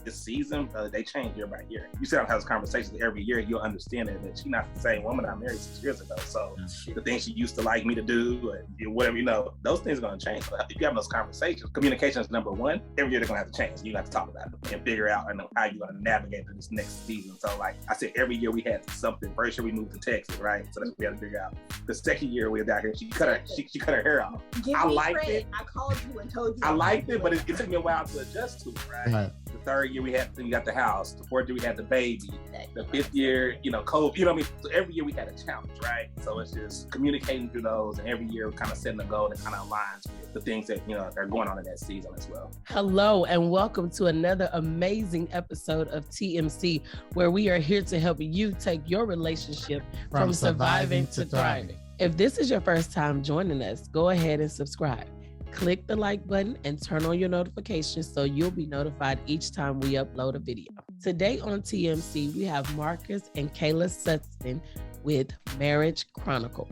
this season, they change year by year. You sit down and have those conversations every year, you'll understand that she's not the same woman I married 6 years ago. So the things she used to like me to do, and whatever, those things are going to change. So if you have those conversations, communication is number one. Every year they're going to have to change. You have to talk about it and figure out how you're going to navigate through this next season. So like I said, every year we had something. First year we moved to Texas, right? So that's what we had to figure out. The second year we were down here, she cut her hair off. I liked it. I called you and told you. I liked it, but it took me a while to adjust to it, right? The third year we got the house. The fourth year we had the baby. The fifth year, COVID. You know what I mean? So every year we had a challenge, right? So it's just communicating through those, and every year kind of setting a goal that kind of aligns with the things that are going on in that season as well. Hello, and welcome to another amazing episode of TMC, where we are here to help you take your relationship from surviving to thriving. If this is your first time joining us, go ahead and subscribe. Click the like button and turn on your notifications so you'll be notified each time we upload a video. Today on TMC, we have Marqus and Kayla Stutson with Marriage Chronicles.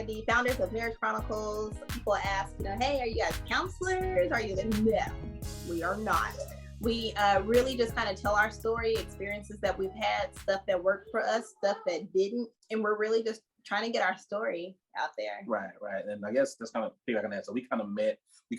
The founders of Marriage Chronicles. People ask, hey, are you guys counselors? Are you? No, we are not. We really just kind of tell our story, experiences that we've had, stuff that worked for us, stuff that didn't, and we're really just trying to get our story out there. Right. And I guess that's kind of feedback on that. So we kind of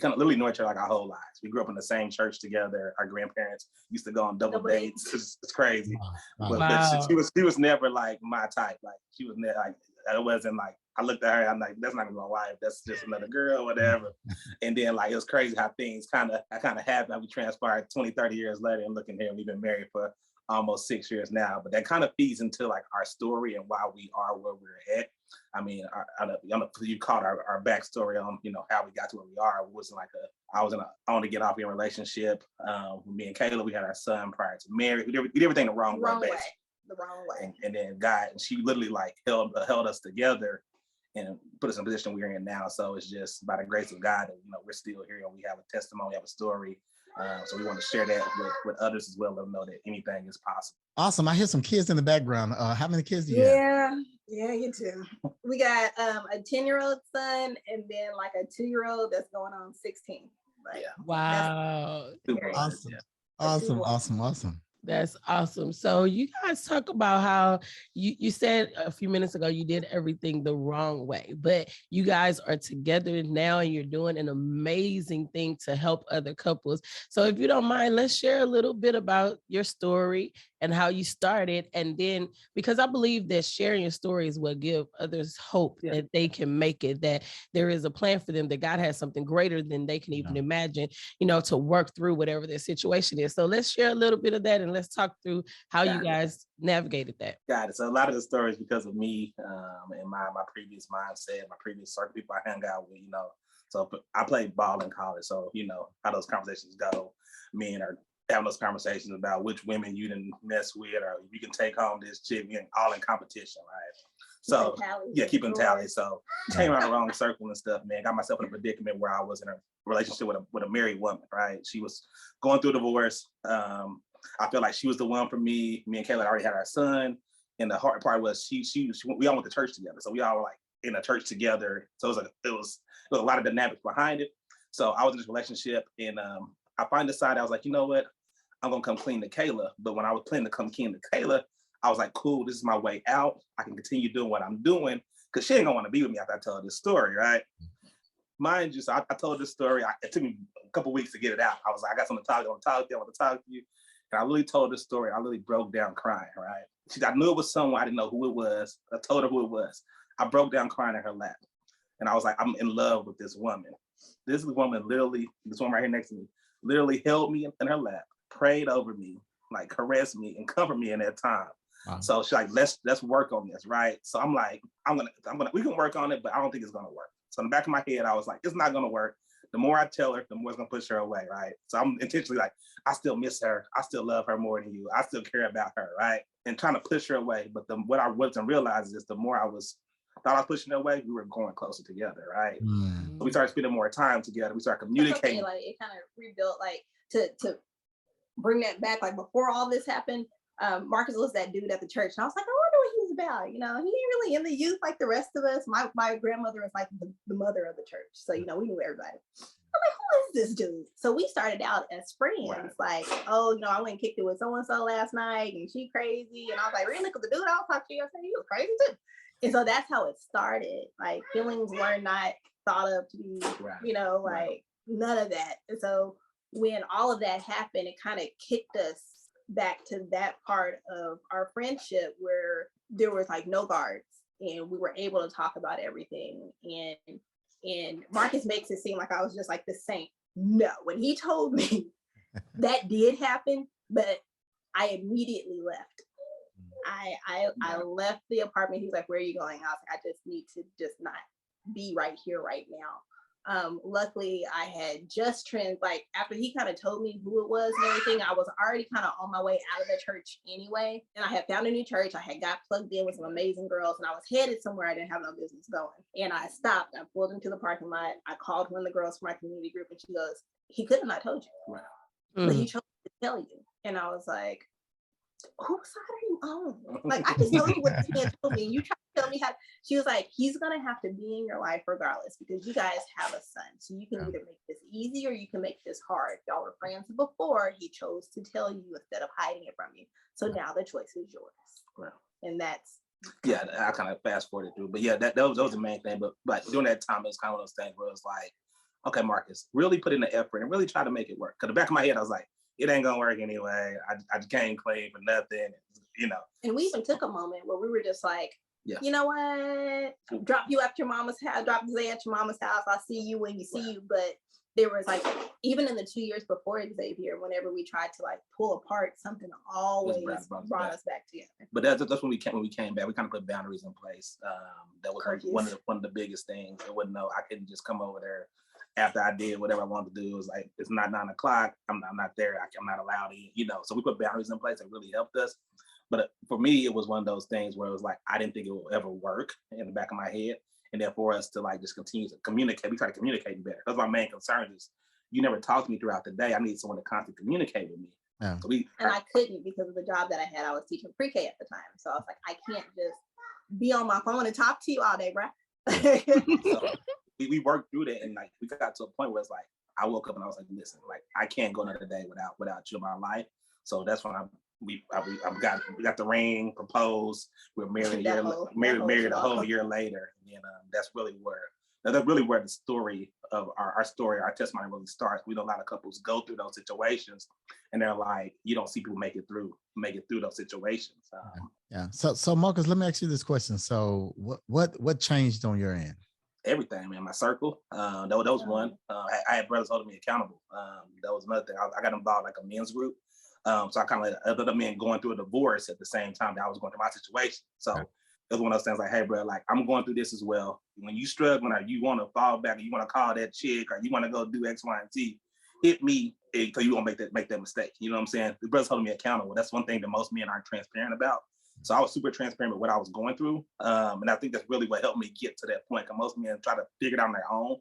literally know each other like our whole lives. We grew up in the same church together. Our grandparents used to go on double dates. It's crazy. Wow. But she was never like my type. Like she was never like, it wasn't like, I looked at her, I'm like, that's not gonna be my wife. That's just another girl, whatever. And then like, it was crazy how things kind of happened. We transpired 20, 30 years later, and looking here, we've been married for almost 6 years now. But that kind of feeds into like our story and why we are where we're at. I mean, I don't know if you caught our backstory on, how we got to where we are. It wasn't like I was in a on to get off in relationship. Me and Kayla, we had our son prior to marriage. We did everything the wrong way. The wrong way. And then God, and she literally like held us together and put us in the position we're in now. So it's just by the grace of God that, we're still here and we have a testimony, we have a story. So we want to share that with others as well, let them know that anything is possible. Awesome. I hear some kids in the background. How many kids do you have? Yeah, you too. We got a 10-year-old son and then like a 2-year-old that's going on 16. Like, wow. Awesome. That's awesome. So you guys talk about how you said a few minutes ago you did everything the wrong way, but you guys are together now and you're doing an amazing thing to help other couples. So if you don't mind, let's share a little bit about your story and how you started. And then, because I believe that sharing your story is what give others hope that they can make it, that there is a plan for them, that God has something greater than they can even imagine, to work through whatever their situation is. So let's share a little bit of that and let's talk through how you guys navigated that. Got it. So a lot of the stories because of me and my previous mindset, my previous circle people I hung out with, So I played ball in college, so how those conversations go. Men are having those conversations about which women you didn't mess with, or you can take home this chick, and all in competition, right? So keeping tally. So came out of the wrong circle and stuff, man. Got myself in a predicament where I was in a relationship with a married woman, right? She was going through a divorce. I felt like she was the one for me. Me and Kayla already had our son, and the hard part was we all went to church together, so we all were like in a church together. So it was a lot of dynamics behind it. So I was in this relationship, and I finally decided, I was like, you know what, I'm gonna come clean to Kayla. But when I was planning to come clean to Kayla, I was like, cool, this is my way out. I can continue doing what I'm doing because she ain't gonna want to be with me after I tell her this story, right? Mind you, so I told this story. It took me a couple weeks to get it out. I was like, I got something to talk to you. I want to talk to you. And I really told this story. I really broke down crying, right? I knew it was someone. I didn't know who it was. I told her who it was. I broke down crying in her lap. And I was like, I'm in love with this woman. This woman literally, this one right here next to me, literally held me in her lap, prayed over me, like caressed me and comforted me in that time. Wow. So she's like, let's work on this, right? So I'm like, we can work on it, but I don't think it's gonna work. So in the back of my head, I was like, it's not gonna work. The more I tell her, the more it's gonna push her away, right? So I'm intentionally like, I still miss her. I still love her more than you. I still care about her, right? And trying to push her away. But what I wasn't realizing is the more I thought pushing her away, we were going closer together, right? So we started spending more time together. We started communicating. Okay, like it kind of rebuilt, like to bring that back, like before all this happened, Marcus was that dude at the church, and I was like, I wonder what he was about. You know, he ain't really in the youth like the rest of us. My grandmother was like the mother of the church, so you know, we knew everybody. I'm like, who is this dude? So we started out as friends, like, oh, you know, I went and kicked it with so and so last night, and she crazy, and I was like, really? Because the dude I was talking to, I said, he was crazy too. And so that's how it started. Like, feelings were not thought of to be, you know, like none of that. And so when all of that happened, it kind of kicked us back to that part of our friendship where there was like no guards, and we were able to talk about everything. And Marcus makes it seem like I was just like the saint. No, when he told me that did happen, but I immediately left. I left the apartment. He's like, where are you going? I was like, I just need to just not be right here right now. Luckily I had just like after he kind of told me who it was and everything, I was already kind of on my way out of the church anyway. And I had found a new church. I had got plugged in with some amazing girls, and I was headed somewhere I didn't have no business going. And I stopped, I pulled into the parking lot. I called one of the girls from my community group, and she goes, he could have not told you. But he chose to tell you. And I was like, whose side are you on? Like, I just told you what this man told me. You try to tell me how. She was like, he's gonna have to be in your life regardless, because you guys have a son. So you can either make this easy or you can make this hard. Y'all were friends before. He chose to tell you instead of hiding it from you. So now the choice is yours. And that's I kind of fast forwarded through, but yeah, that was the main thing. But during that time, it was kind of one of those things where it was like, okay, Marcus, really put in the effort and really try to make it work. Because the back of my head, I was like, it ain't gonna work anyway. I just can't claim for nothing, you know. And we even took a moment where we were just like, you know what? Drop you at your mama's house, drop Zay at your mama's house. I'll see you when you see you. But there was like, even in the 2 years before Xavier, whenever we tried to like pull apart, something always brought us back together. But that's when we came back. We kind of put boundaries in place. That was one of the biggest things. It wasn't I couldn't just come over there after I did whatever I wanted to do. It was like, it's not 9 o'clock. I'm not there. I'm not allowed in, you know. So we put boundaries in place that really helped us. But for me, it was one of those things where it was like, I didn't think it would ever work in the back of my head. And then for us to like just continue to communicate, we try to communicate better. That's my main concern is you never talk to me throughout the day. I need someone to constantly communicate with me. Yeah. So and I couldn't because of the job that I had. I was teaching pre-K at the time. So I was like, I can't just be on my phone and talk to you all day, bro. So we worked through that, and like we got to a point where it's like I woke up and I was like, listen, like I can't go another day without you in my life. So that's when we got the ring, proposed, we're married married a whole year later, and that's really where the story of our story, our testimony really starts. We know a lot of couples go through those situations, and they're like, you don't see people make it through those situations. Yeah. So Marcus, let me ask you this question. So what changed on your end? Everything, man. My circle. That was one. I had brothers holding me accountable. That was another thing. I got involved like a men's group. So I kind of let other men going through a divorce at the same time that I was going through my situation. So it was one of those things like, hey, bro, like I'm going through this as well. When you struggling or you want to fall back or you want to call that chick or you want to go do X, Y, and Z, hit me so you won't make that mistake. You know what I'm saying? The brothers holding me accountable. That's one thing that most men aren't transparent about. So I was super transparent with what I was going through. And I think that's really what helped me get to that point. Because most men try to figure it out on their own,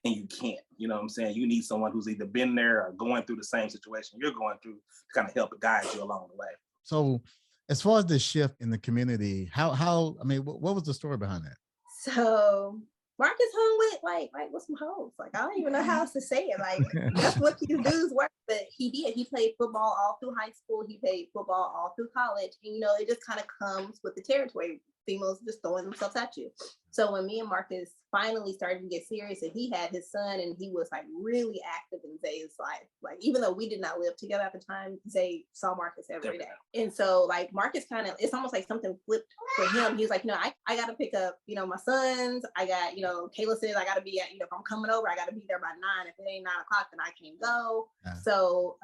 and you can't. You know what I'm saying? You need someone who's either been there or going through the same situation you're going through to kind of help guide you along the way. So as far as the shift in the community, how I mean, what was the story behind that? So Marcus hung with like with some hoes. Like I don't even know how else to say it. Like that's what you dudes work. But he did. He played football all through high school. He played football all through college. And you know, it just kind of comes with the territory. Females just throwing themselves at you. So when me and Marcus finally started to get serious, and he had his son, and he was like really active in Zay's life. Like even though we did not live together at the time, Zay saw Marcus every day. And so like Marcus it's almost like something flipped for him. He was like, you know, I got to pick up, you know, my sons. I got, you know, Kayla says I got to be at, you know, if I'm coming over, I got to be there by 9. If it ain't 9 o'clock, then I can't go. Yeah. So,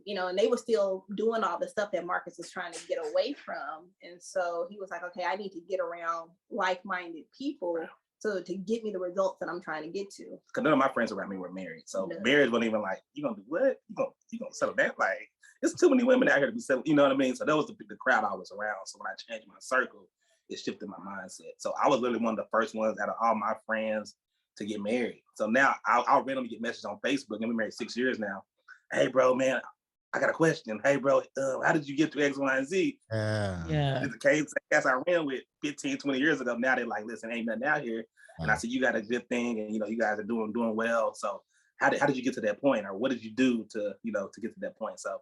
you know, and they were still doing all the stuff that Marcus was trying to get away from. And so he was like, okay, I need to get around like-minded people. So to get me the results that I'm trying to get to. Because none of my friends around me were married. So marriage wasn't even like, you gonna do what? You gonna settle that? Like, there's too many women out here to be settled, you know what I mean? So that was the crowd I was around. So when I changed my circle, it shifted my mindset. So I was literally one of the first ones out of all my friends to get married. So now I'll randomly get messages on Facebook, and we're married 6 years now. hey, bro, man, I got a question. Hey, bro, how did you get to X, Y, and Z? Yeah. The case I ran with 15, 20 years ago. Now they're like, listen, ain't nothing out here. And I said, you got a good thing, and you guys are doing well. So how did you get to that point, or what did you do to to get to that point? So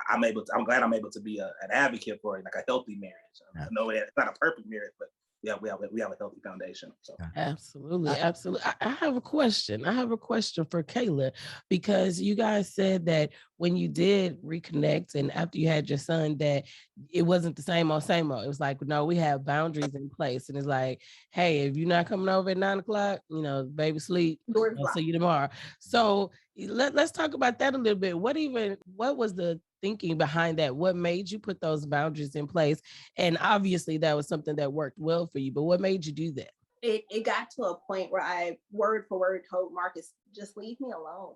I'm glad I'm able to be an advocate for it, like a healthy marriage. I know it's not a perfect marriage, but we have a healthy foundation. So Absolutely. I have a question. For Kayla, because you guys said that when you did reconnect and after you had your son, that it wasn't the same old. It was like, no, we have boundaries in place, and it's like, hey, if you're not coming over at 9 o'clock, baby sleep. I'll see you tomorrow. So let's talk about that a little bit. What was the thinking behind that? What made you put those boundaries in place? And obviously that was something that worked well for you, but what made you do that? It got to a point where I word for word told Marcus, just leave me alone.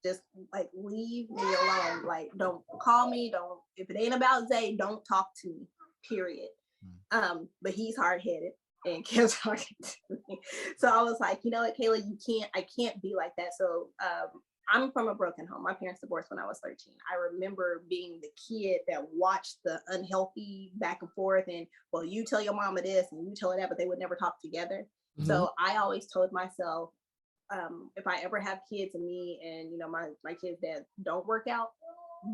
Just like leave me alone. Like, don't call me. Don't, if it ain't about Zay, don't talk to me, period. But he's hard-headed and kept talking to me. So I was like, you know what, Kayla, I can't be like that. So I'm from a broken home. My parents divorced when I was 13. I remember being the kid that watched the unhealthy back and forth, and well, you tell your mama this and you tell her that, but they would never talk together. So I always told myself, if I ever have kids and me and my kids that don't work out,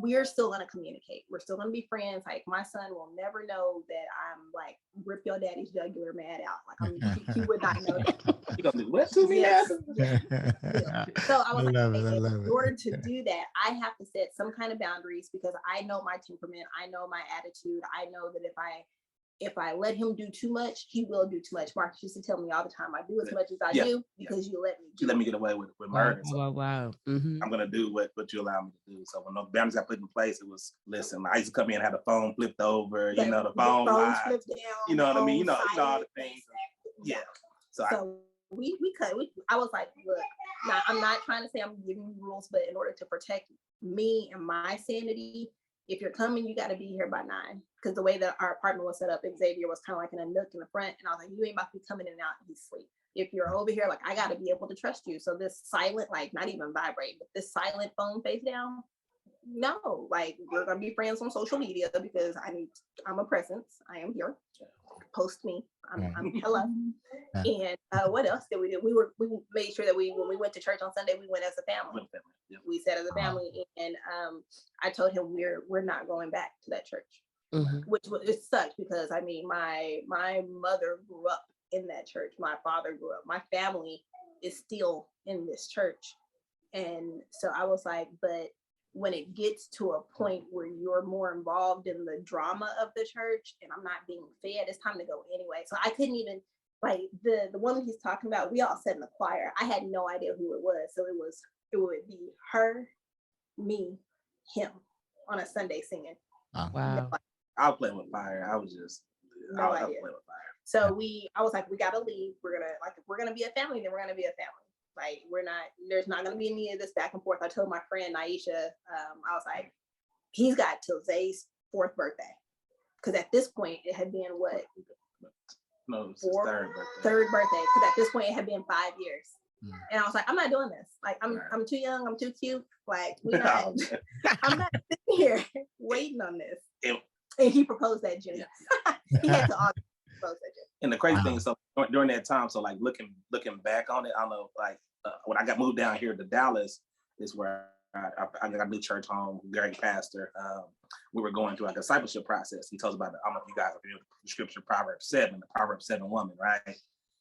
we're still going to communicate. We're still going to be friends. Like, my son will never know that I'm like, rip your daddy's jugular mad out. Like, he would not know that. You gonna do what to me? Yes. Yeah. So I was in order to do that, I have to set some kind of boundaries, because I know my temperament. I know my attitude. I know that if I let him do too much, he will do too much. Marcus used to tell me all the time, I do as much as I do because you let me do. You let me get away with murder. Wow. I'm gonna do what you allow me to do. So when those boundaries got put in place, it was, listen, I used to come in and have the phone flipped over, the phone live, flipped down, you know what I mean? You know all the things. Yeah. So we cut. I was like, look, now I'm not trying to say I'm giving you rules, but in order to protect me and my sanity, if you're coming, you got to be here by 9. Because the way that our apartment was set up, Xavier was kind of like in a nook in the front, and I was like, you ain't about to be coming in and out and he's asleep. If you're over here, like, I got to be able to trust you. So this silent, like, not even vibrate, but this silent phone face down, no, like, we're gonna be friends on social media because I'm a presence. I am here. Post me. I'm hello. And what else did we do? We made sure that when we went to church on Sunday, we went as a family. We sat as a family, and I told him we're not going back to that church, which it sucked because my mother grew up in that church. My father grew up. My family is still in this church, and so I was like, but when it gets to a point where you're more involved in the drama of the church and I'm not being fed, it's time to go anyway. So I couldn't even, like, the woman he's talking about, we all sat in the choir. I had no idea who it was. So it would be her, me, him on a Sunday singing. Wow. I was playing with fire. I was just no idea. Playing with fire. So I was like, we gotta leave. We're gonna be a family, then we're gonna be a family. Like, there's not going to be any of this back and forth. I told my friend Naisha, I was like, he's got till Zay's 4th birthday. Because at this point, it had been what? No, it was third birthday. Because at this point, it had been 5 years. And I was like, I'm not doing this. Like, I'm too young. I'm too cute. Like, I'm not sitting here waiting on this. And he proposed that June. He had to propose that June. And the crazy thing is, so during that time, so like looking back on it, I don't know, like when I got moved down here to Dallas, is where I got a new church home, great pastor. We were going through a discipleship process. He tells about I don't know if you guys are familiar with the scripture Proverbs 7, the Proverbs 7 woman, right?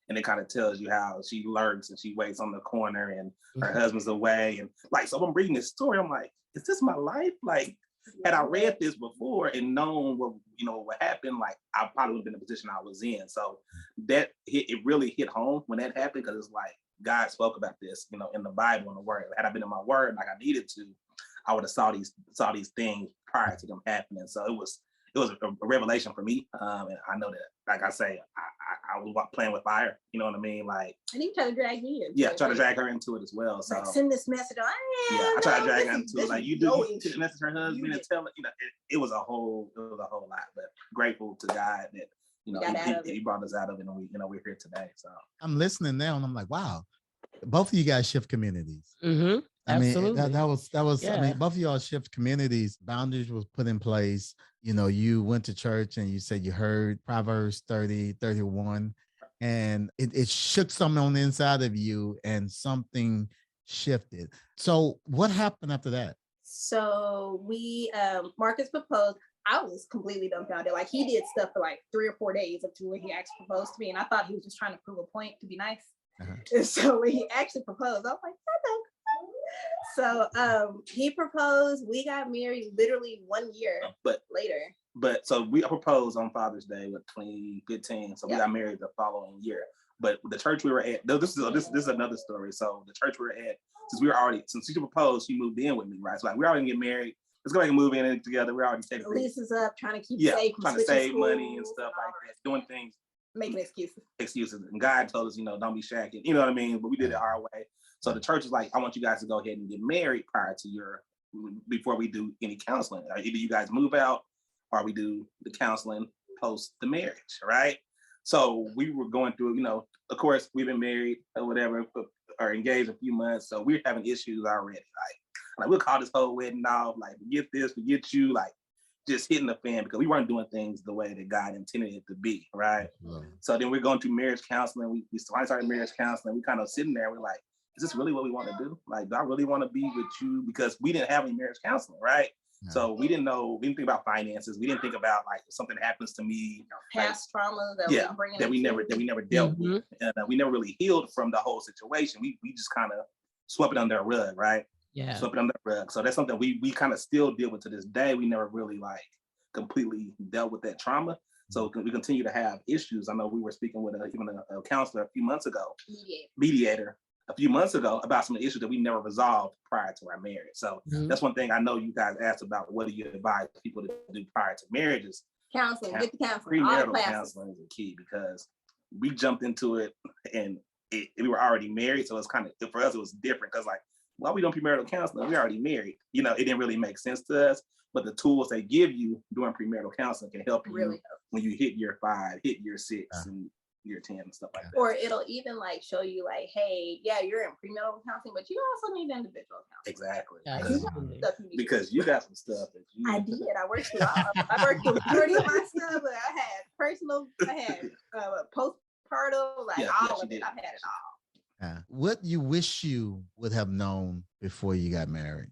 And it kind of tells you how she lurks and she waits on the corner and her husband's away. And like, so I'm reading this story, I'm like, is this my life? Like, had I read this before and known what happened, like, I probably would have been in the position I was in. So that it really hit home when that happened, because it's like God spoke about this, in the Bible and the Word. Had I been in my Word like I needed to, I would have saw these things prior to them happening. So it was a revelation for me, and I know that, like I say, I was playing with fire. You know what I mean? Like, and he tried to drag me in. Yeah, try to drag her into it as well. So like, send this message. I tried to drag her into it. Like, you message her husband and tell her. It was a whole lot. But grateful to God that he brought us out of it, and we're here today. So I'm listening now, and I'm like, wow, both of you guys shift communities. I mean, Absolutely. that was, I Yeah. mean, both of y'all shift communities, boundaries was put in place. You know, you went to church and you said you heard Proverbs 30:31, and it shook something on the inside of you and something shifted. So what happened after that? So we Marcus proposed. I was completely dumbfounded. Like, he did stuff for like 3 or 4 days up to when he actually proposed to me, and I thought he was just trying to prove a point to be nice. Uh-huh. And so when he actually proposed, I was like, so he proposed. We got married literally 1 year later. But so I proposed on Father's Day with 2015. So we got married the following year. But the church we were at, this is another story. So the church we were at, since she proposed, she moved in with me, right? So like, we're already gonna get married. Let's go back and move in together. We're already taking leases up, trying to keep safe, trying to save money and stuff like that, doing things, making excuses. And God told us, don't be shacking, you know what I mean? But we did it our way. So the church is like, I want you guys to go ahead and get married before we do any counseling. Either you guys move out or we do the counseling post the marriage, right? So we were going through, of course, we've been married or whatever, or engaged a few months. So we're having issues already. Like we'll call this whole wedding off, like, forget this, forget you, like just hitting the fan because we weren't doing things the way that God intended it to be, right? Mm-hmm. So then we're going through marriage counseling. We started marriage counseling. We kind of sitting there, we're like, is this really what we want to do? Like, do I really want to be with you? Because we didn't have any marriage counseling, right? No. So we didn't think about finances. We didn't think about like if something happens to me, past trauma that we never dealt with, and we never really healed from the whole situation. We just kind of swept it under the rug, right? Yeah, swept it under the rug. So that's something we kind of still deal with to this day. We never really like completely dealt with that trauma. So we continue to have issues. I know we were speaking with even a counselor a few months ago, mediator a few months ago about some of the issues that we never resolved prior to our marriage. So that's one thing I know you guys asked about. What do you advise people to do prior to marriages? Counseling, get the counseling. Premarital counseling is the key because we jumped into it and we were already married. So it's kind of, for us, it was different because like, why we doing premarital counseling? We're already married. It didn't really make sense to us. But the tools they give you during premarital counseling can help you when you hit year 5, hit year 6, and year 10 and stuff like that. Or it'll even like show you like, hey, yeah, you're in premarital counseling, but you also need individual counseling. Exactly. Because you got some stuff that you I did. I worked through I worked through 30 of my stuff, but I had personal, I had postpartum, like all of it. I've had it all. What you wish you would have known before you got married?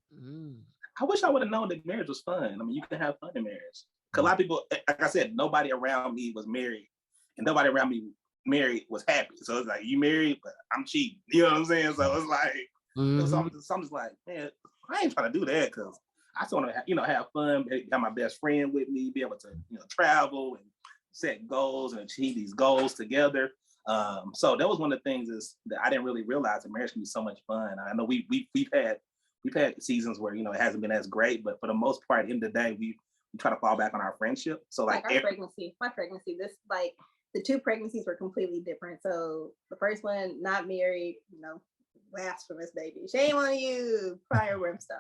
I wish I would have known that marriage was fun. I mean, you can have fun in marriage. Because a lot of people, like I said, nobody around me was married, and nobody around me married was happy. So it's like, you married, but I'm cheating. You know what I'm saying? So it's like, so I'm just like, man, I ain't trying to do that because I just want to, have fun, have my best friend with me, be able to, travel and set goals and achieve these goals together. So that was one of the things is that I didn't really realize that marriage can be so much fun. I know we've had seasons where, it hasn't been as great, but for the most part, at the end of the day, we try to fall back on our friendship. So like my pregnancy, this like the 2 pregnancies were completely different. So the first one, not married, blasphemous baby, shame on you, fire brimstone.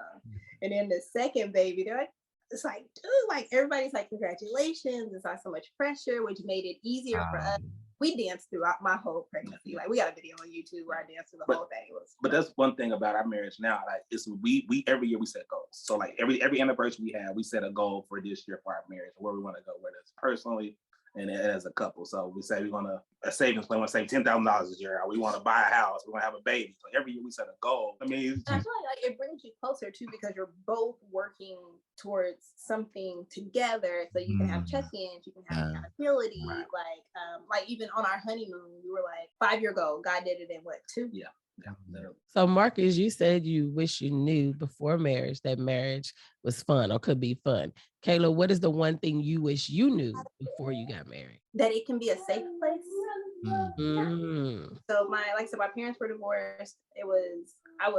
And then the second baby, it's like, dude, like everybody's like, congratulations. It's not so much pressure, which made it easier for us. We danced throughout my whole pregnancy. Like we got a video on YouTube where I danced through the whole thing. But that's one thing about our marriage now. Like we every year we set goals. So like every anniversary we have, we set a goal for this year for our marriage, where we want to go, whether it's personally and as a couple. So we say we want to a savings plan. We want to save $10,000 this year. Or we want to buy a house. We want to have a baby. So every year we set a goal. I mean, I feel like it brings you closer too because you're both working towards something together. So you can have check-ins, you can have accountability. Like even on our honeymoon, we were like 5-year goal. God did it in what, 2? Yeah. So Marcus, you said you wish you knew before marriage that marriage was fun or could be fun. Kayla, what is the one thing you wish you knew before you got married? That it can be a safe place. So my parents were divorced.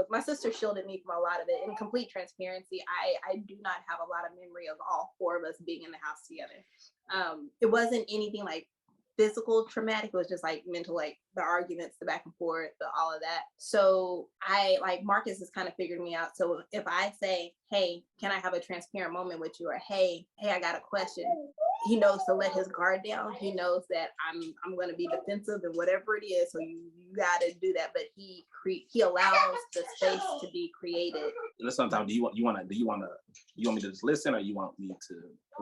My sister shielded me from a lot of it. In complete transparency, I do not have a lot of memory of all 4 of us being in the house together. It wasn't anything like physical traumatic. It was just like mental, like the arguments, the back and forth, all of that. So Marcus has kind of figured me out. So if I say, hey, can I have a transparent moment with you? Or hey, I got a question. he knows to let his guard down. He knows that I'm going to be defensive and whatever it is. So you got to do that. But he allows the space to be created. And sometimes do you want me to just listen, or you want me to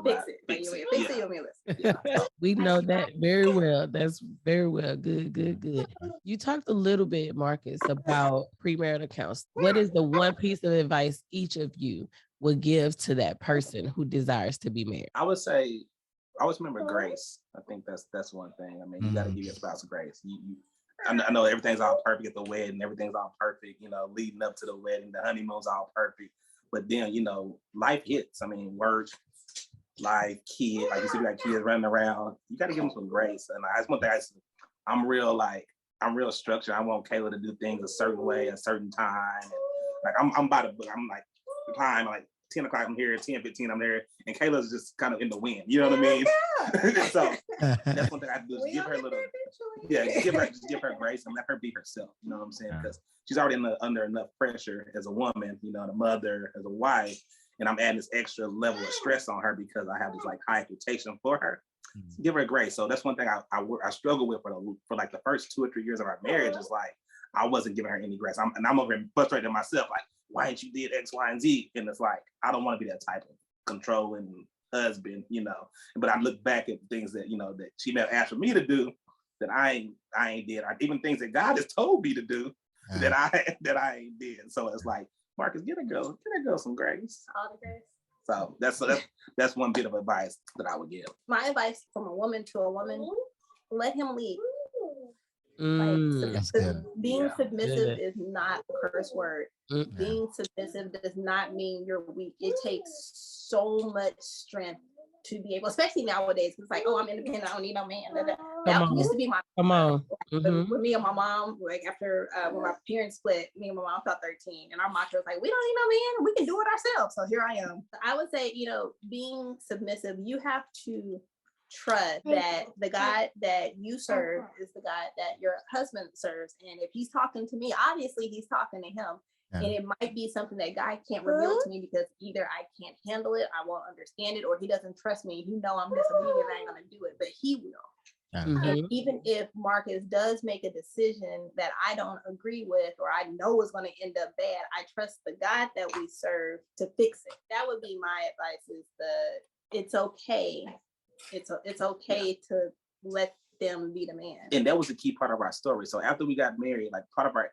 fix it? Fix it. You want me to listen? Yeah. We know that very well. That's very well. Good. You talked a little bit, Marcus, about premarital counseling. What is the one piece of advice each of you would give to that person who desires to be married? I would say, always remember grace. I think that's one thing. I mean, you got to give your spouse grace. I know everything's all perfect at the wedding. Everything's all perfect, leading up to the wedding. The honeymoon's all perfect. But then, life hits. I mean, work, life, kid. Like you see, we got kids running around. You got to give them some grace. And that's one thing I'm real structured. I want Kayla to do things a certain way, a certain time. And like I'm by the book. I'm like time, like 10 o'clock I'm here, 10:15 I'm there, and Kayla's just kind of in the wind. You know what I mean? So that's one thing I do is give her a little, just give her grace and let her be herself. You know what I'm saying? Because she's already under enough pressure as a woman, the mother, as a wife, and I'm adding this extra level of stress on her because I have this like high expectation for her. So give her grace. So that's one thing I struggle with for like the first 2 or 3 years of our marriage is like I wasn't giving her any grace. I'm over frustrated at myself, like, why didn't you did X, Y, and Z? And it's like, I don't want to be that type of controlling husband, But I look back at things that, that she may have asked for me to do that I ain't did. Even things that God has told me to do that I ain't did. So it's like, Marcus, get a girl some grace. All the grace. So that's one bit of advice that I would give. My advice from a woman to a woman, let him lead. Being submissive is not a curse word. Being submissive does not mean you're weak. It takes so much strength to be able, especially nowadays. It's like, oh, I'm independent. I don't need no man. That used to be my. Come on. With me and my mom, like after when my parents split, me and my mom felt 13, and our mantra was like, we don't need no man. We can do it ourselves. So here I am. I would say, being submissive, you have to trust that the God that you serve is the God that your husband serves. And if he's talking to me, obviously he's talking to him. And it might be something that God can't reveal to me because either I can't handle it, I won't understand it, or he doesn't trust me. I'm disobedient, I ain't gonna do it, but he will. And even if Marcus does make a decision that I don't agree with or I know is going to end up bad, I trust the God that we serve to fix it. That would be my advice, is it's okay. It's okay to let them be the man. And that was a key part of our story. So after we got married, like part of our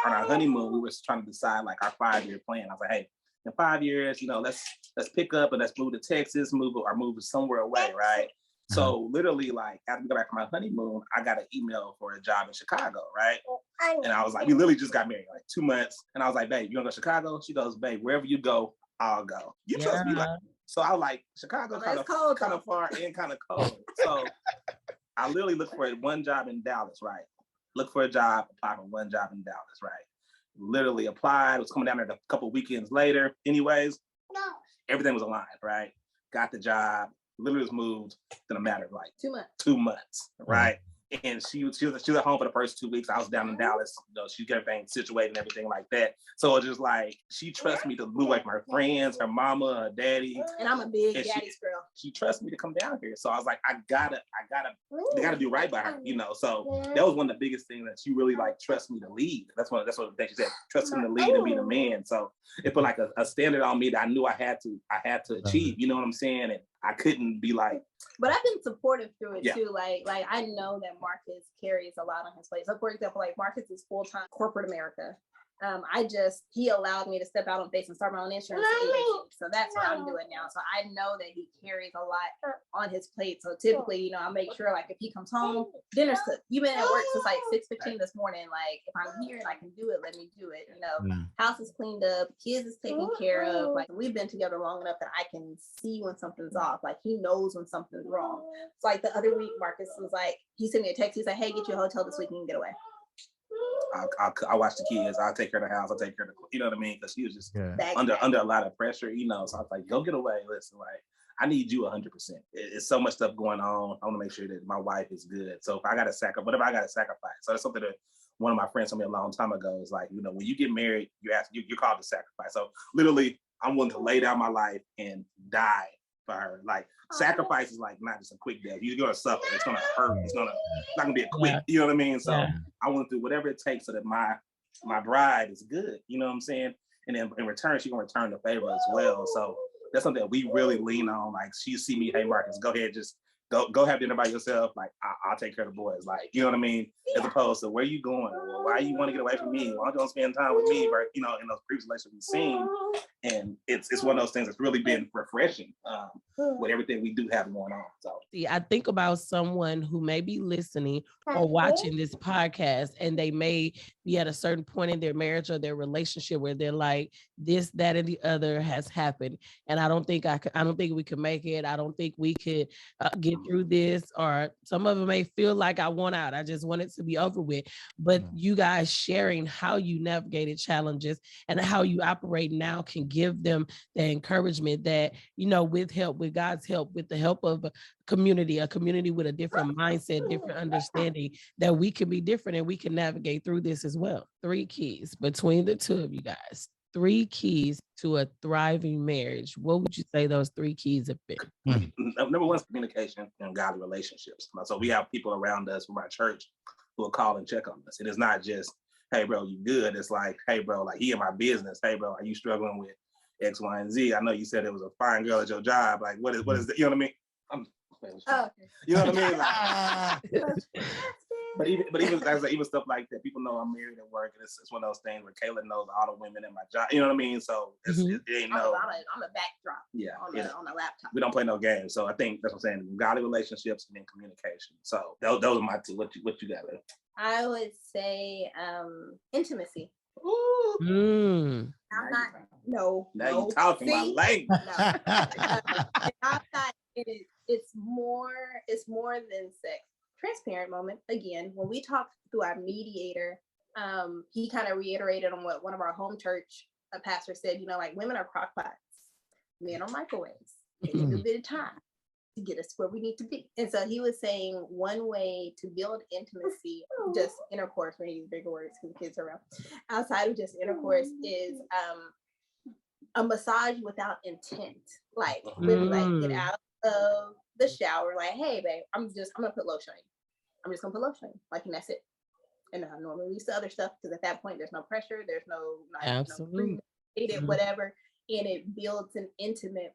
on our honeymoon, we were trying to decide like our 5-year plan. I was like, hey, in 5 years, let's pick up and let's move to Texas, move somewhere away, right? So literally, like after we got back from my honeymoon, I got an email for a job in Chicago, right? And I was like, we literally just got married, like 2 months. And I was like, babe, you wanna go to Chicago? She goes, babe, wherever you go, I'll go. You trust me? Like, so I was like, Chicago kind of far and kind of cold. So I literally looked for one job in Dallas, right? Look for a job, apply for one job in Dallas, right? Literally applied, was coming down there a couple weekends later. Anyways, everything was aligned, right? Got the job, literally was moved in a matter of like 2 months, right? And she was at home for the first 2 weeks. I was down in Dallas. She got everything situated and everything like that. So it's just like she trusts me to move away from her friends, her mama, her daddy. And I'm a big daddy's girl. She trusts me to come down here. So I was like, they gotta do right by her, So that was one of the biggest things, that she really like trusts me to lead. That's what the thing she said, trust him to lead and be the man. So it put like a standard on me that I knew I had to achieve. You know what I'm saying? And I couldn't be like. But I've been supportive through it too. Like I know that Marcus carries a lot on his plate. So for example, like Marcus is full-time corporate America. He allowed me to step out on faith and start my own insurance agency. So that's what I'm doing now. So I know that he carries a lot on his plate. So typically, I make sure like if he comes home, dinner's cooked. You've been at work since like 6:15 this morning. Like if I'm here and I can do it, let me do it. House is cleaned up, kids is taken care of. Like we've been together long enough that I can see when something's off. Like he knows when something's wrong. So like the other week, Marcus was like, he sent me a text. He's like, hey, get you a hotel this week and you can get away. I'll watch the kids. I'll take care of the house. I'll take care of the, you know what I mean? Because she was just under a lot of pressure, So I was like, go get away. Listen, like, I need you 100%. It's so much stuff going on. I want to make sure that my wife is good. So if I got to sacrifice, So that's something that one of my friends told me a long time ago. Is like, when you get married, you're called to sacrifice. So literally, I'm willing to lay down my life and die for her. Like sacrifice is like not just a quick death. You're gonna suffer. It's gonna hurt. It's not gonna be a quick. You know what I mean? So I want to do whatever it takes so that my bride is good. You know what I'm saying? And then in return, she's gonna return the favor as well. So that's something that we really lean on. Like she see me, hey Marcus, go ahead, just go have dinner by yourself. Like I'll take care of the boys. Like, you know what I mean? As opposed to where you going? Well, why you want to get away from me? Why don't you spend time with me? Right? You know, in those previous relationships we've seen. And it's one of those things that's really been refreshing with everything we do have going on. So see, I think about someone who may be listening or watching this podcast, and they may be at a certain point in their marriage or their relationship where they're like, this, that, and the other has happened, and I don't think we could make it. I don't think we could get through this. Or some of them may feel like I want out. I just want it to be over with. But you guys sharing how you navigated challenges and how you operate now can give them the encouragement that, you know, with God's help, with the help of a community with a different mindset, different understanding, that we can be different and we can navigate through this as well. 3 keys between the two of you guys. 3 keys to a thriving marriage. What would you say those 3 keys have been? Number one is communication and godly relationships. So we have people around us from our church who will call and check on us. It is not just, hey bro, you good? It's like, hey bro, like he in my business. Hey bro, are you struggling with X, Y, and Z? I know you said it was a fine girl at your job. Like what is that? You know what I mean? You know what I mean? Like, but even like I said, even stuff like that, people know I'm married at work, and it's one of those things where Kayla knows all the women in my job. You know what I mean? So it ain't no. I'm a backdrop. Yeah, on the laptop. We don't play no games, so I think that's what I'm saying. Godly relationships and then communication. So those are my 2. What you got? I would say intimacy. Ooh. I'm not. No. Now you talking my language. No. I'm not. It's more than sex. Transparent moment. Again, when we talked through our mediator, he kind of reiterated on what one of our home church pastors said, you know, like women are crock pots, men are microwaves. It takes a bit of time to get us where we need to be. And so he was saying one way to build intimacy, just intercourse, when you use bigger words because the kids are around, outside of just intercourse, is a massage without intent. Like, really, like get out of the shower, like, hey babe, I'm gonna put lotion on you. I'm just gonna put lotion on you, like, and that's it. And I normally release the other stuff because at that point there's no pressure, there's no absolutely whatever, and it builds an intimate,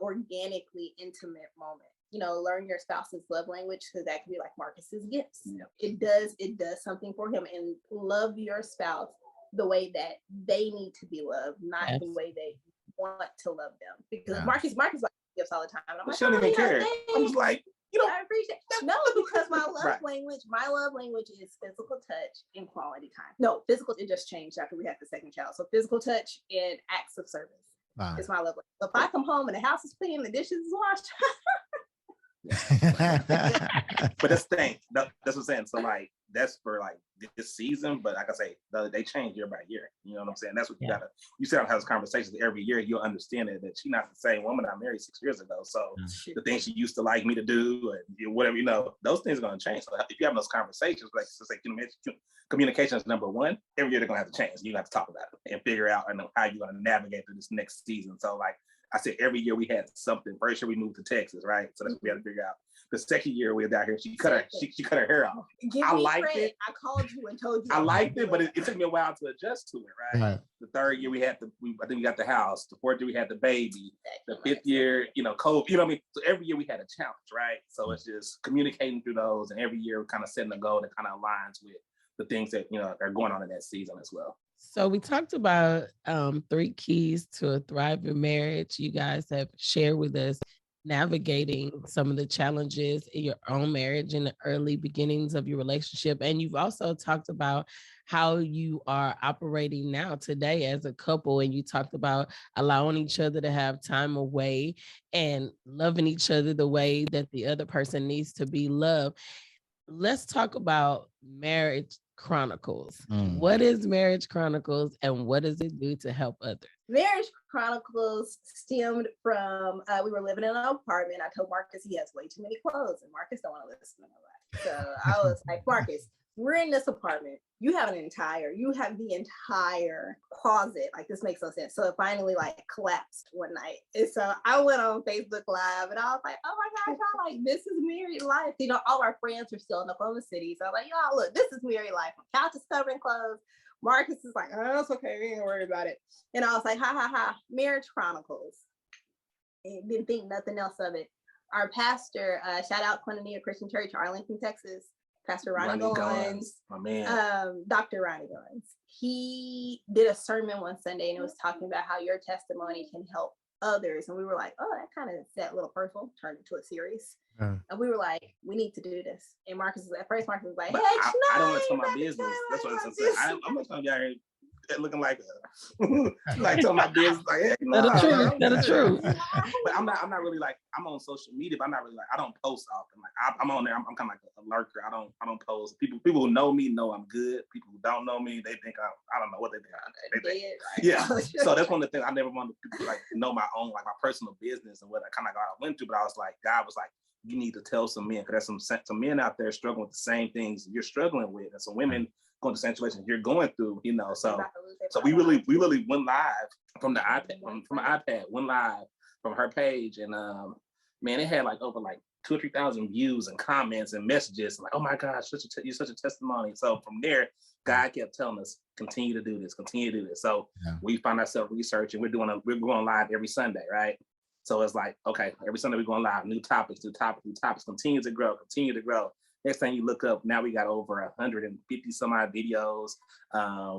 organically intimate moment. You know, learn your spouse's love language, because that could be like Marcus's gifts. It does something for him, and love your spouse the way that they need to be loved, not the way they want to love them. Because Marcus like gifts all the time. And I'm like, she don't even care. I'm just like, you know, I appreciate it. No, because my love language is physical touch and quality time. No, physical, it just changed after we had the second child. So physical touch and acts of service is my love language. So if I come home and the house is clean, the dishes is washed. But that's the thing. That's what I'm saying. So like that's for like this season, but like I say, they change year by year. You know what I'm saying? That's what you gotta. You sit down and have those conversations every year. You'll understand that she's not the same woman I married 6 years ago. So the things she used to like me to do, and whatever, you know, those things are gonna change. So if you have those conversations, like communication is number one. Every year they're gonna have to change. You have to talk about it and figure out how you're gonna navigate through this next season. So like I said, every year we had something. First year we moved to Texas, right? So that's what we had to figure out. The second year we were down here, she cut her hair off. I liked it. I called you and told you. I liked it, but it took me a while to adjust to it, right? The third year I think we got the house. The fourth year we had the baby. The fifth year, you know, COVID. You know what I mean? So every year we had a challenge, right? So it's just communicating through those, and every year we're kind of setting a goal that kind of aligns with the things that, you know, are going on in that season as well. So we talked about 3 keys to a thriving marriage. You guys have shared with us navigating some of the challenges in your own marriage in the early beginnings of your relationship. And you've also talked about how you are operating now today as a couple. And you talked about allowing each other to have time away and loving each other the way that the other person needs to be loved. Let's talk about Marriage Chronicles. What is Marriage Chronicles and what does it do to help others? Marriage Chronicles stemmed from, we were living in an apartment. I told Marcus he has way too many clothes, and Marcus don't want to listen to nobody. So I was like, Marcus, we're in this apartment. You have the entire closet. Like, this makes no sense. So it finally like collapsed one night. And so I went on Facebook Live and I was like, oh my gosh, y'all, like, this is married life. You know, all our friends were still in Oklahoma City. So I was like, y'all, look, this is married life. My couch is covered in clothes. Marcus is like, oh, it's okay. We ain't worried about it. And I was like, ha ha ha, Marriage Chronicles. And didn't think nothing else of it. Our pastor, shout out Koinonia Christian Church, Arlington, Texas. Pastor Ronnie Goins, my man. Dr. Ronnie Goins. He did a sermon one Sunday and it was talking about how your testimony can help others. And we were like, oh, that kind of that little personal turned into a series. And we were like, we need to do this. And Marcus was like, but I don't want to tell my business. That's what I'm saying. I'm not going to be out here looking like like telling my business like, heck no. That's true. But I'm not really like, I'm on social media, but I'm not really like, I don't post often. Like I'm on there, I'm kind of like a lurker. I don't post. People who know me know I'm good. People who don't know me, they think I don't know what they think. Yeah. So that's one of the things I never wanted people to like know my own, like my personal business and what I kind of went through. But I was like, God was like, you need to tell some men, because there's some men out there struggling with the same things you're struggling with, and some women going to the same situations you're going through, you know. So we really went live from the iPad, from the iPad, went live from her page, and man, it had like over like 2,000 or 3,000 views and comments and messages. Like, oh my gosh, you're such a testimony. So from there, God kept telling us, continue to do this, continue to do this. So we found ourselves researching. We're going live every Sunday, right? So it's like, okay, every Sunday we're going live, new topics, continue to grow. Next thing you look up, now we got over 150 some odd videos.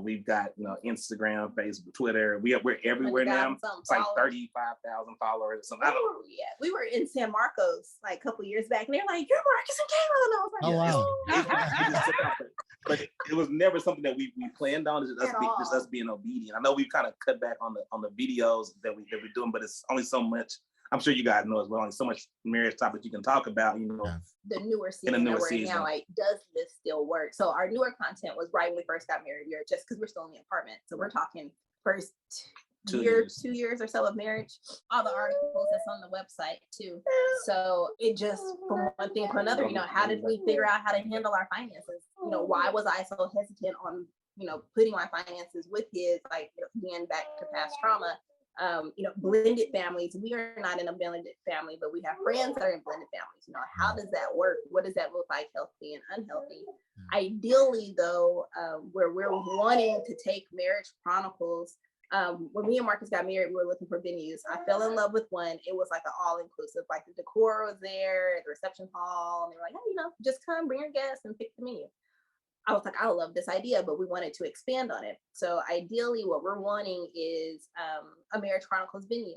We've got, you know, Instagram, Facebook, Twitter. We're everywhere now. It's like 35,000 followers or something. We were in San Marcos like a couple years back, and they're like, "You're Marcus and Kayla," and I was like, "Oh wow!" But it was never something that we planned on. It's just us being obedient. I know we've kind of cut back on the videos that we're doing, but it's only so much. I'm sure you guys know as well. Only so much marriage topics you can talk about. You know, the newer season that we're in now. Like, does this still work? So our newer content was right when we first got married. Just because we're still in the apartment, so we're talking first 2 years or so of marriage. All the articles that's on the website too. So it just, from one thing to another, you know, how did we figure out how to handle our finances? You know, why was I so hesitant on, you know, putting my finances with his, like, you know, again, back to past trauma. You know, blended families. We are not in a blended family, but we have friends that are in blended families. You know, how does that work? What does that look like, healthy and unhealthy? Ideally, though, where we're wanting to take Marriage Chronicles. When me and Marcus got married, we were looking for venues. I fell in love with one. It was like an all-inclusive, like the decor was there, the reception hall, and they were like, hey, you know, just come, bring your guests, and pick the menu. I was like, I love this idea, but we wanted to expand on it. So ideally, what we're wanting is a Marriage Chronicles venue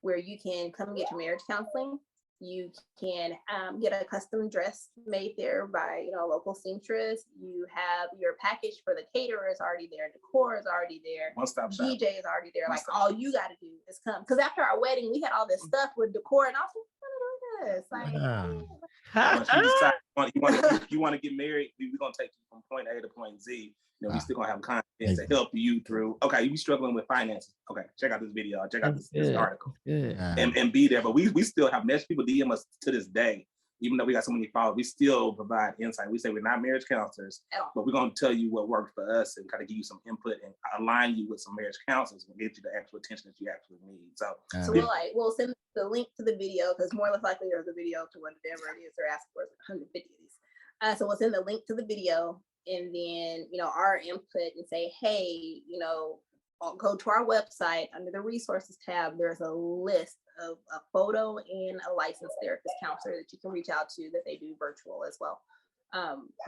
where you can come and get your marriage counseling. You can get a custom dress made there by, you know, a local seamstress. You have your package for the caterer is already there, decor is already there, one-stop shop. DJ is already there. Like, all you got to do is come. Because after our wedding, we had all this stuff with decor, and I was like, this. Like, you want to get married, we're going to take you from point A to point Z. You know, we still going to have content to help you through. Okay, you struggling with finances. Okay, check out this video. Check out this article. And be there. But we still have next people DM us to this day. Even though we got so many followers, we still provide insight. We say we're not marriage counselors, but we're going to tell you what worked for us and kind of give you some input and align you with some marriage counselors and get you the actual attention that you actually need. So we'll send the link to the video, because more than likely there's a video to whatever it is they're asking for, 150 of these. So we'll send the link to the video, and then, you know, our input and say, hey, you know, I'll go to our website under the resources tab. There's a list of a photo and a licensed therapist counselor that you can reach out to, that they do virtual as well.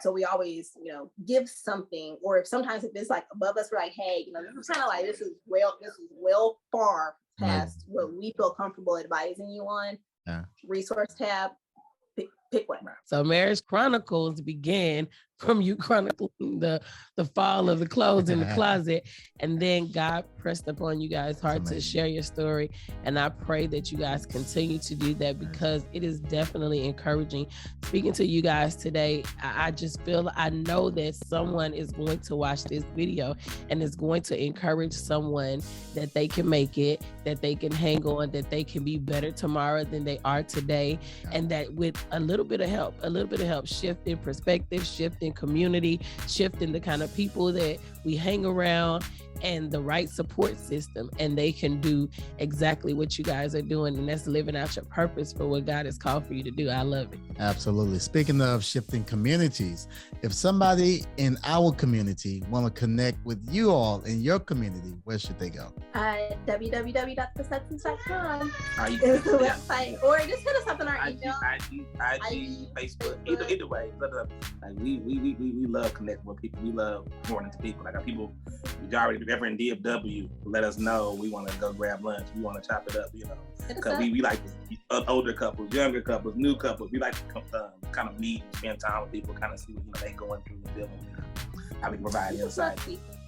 So we always, you know, give something, or if sometimes if it's like above us, we're like, hey, you know, this is kind of like, this is well far past what we feel comfortable advising you on. Resource tab, pick one. So Marriage Chronicles began from you chronicling the fall of the clothes in the closet, and then God pressed upon you guys' heart to share your story. And I pray that you guys continue to do that, because it is definitely encouraging. Speaking to you guys today, I just feel, I know that someone is going to watch this video and is going to encourage someone that they can make it, that they can hang on, that they can be better tomorrow than they are today. And that with a little bit of help, shifting perspective, shifting shifting community, shifting the kind of people that we hang around, and the right support system, and they can do exactly what you guys are doing, and that's living out your purpose for what God has called for you to do. I love it. Absolutely. Speaking of shifting communities, if somebody in our community want to connect with you all in your community, where should they go? www.thestutsons.com is the website, or just hit us up in our email. IG, Facebook, either way. Like we love connecting with people. We love pouring into people. Like our people, we already ever in DFW, let us know. We want to go grab lunch. We want to chop it up, you know. Because we like older couples, younger couples, new couples. We like to kind of meet, spend time with people, kind of see what they going through and dealing with. How we provide insight.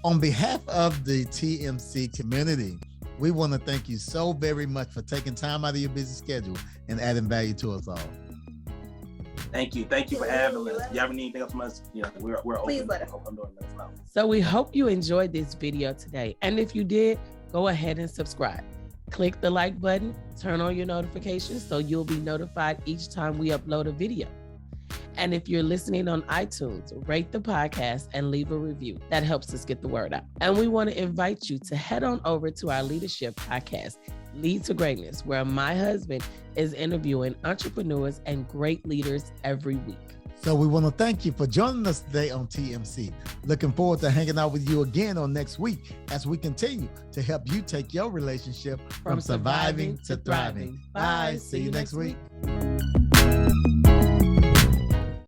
On behalf of the TMC community, we want to thank you so very much for taking time out of your busy schedule and adding value to us all. Thank you for having us. If you ever need anything else from us, we're open. Please let us know. So we hope you enjoyed this video today. And if you did, go ahead and subscribe. Click the like button, turn on your notifications so you'll be notified each time we upload a video. And if you're listening on iTunes, rate the podcast and leave a review. That helps us get the word out. And we want to invite you to head on over to our leadership podcast, Lead to Greatness, where my husband is interviewing entrepreneurs and great leaders every week. So we want to thank you for joining us today on TMC. Looking forward to hanging out with you again on next week as we continue to help you take your relationship from surviving to thriving. Bye. See you next week.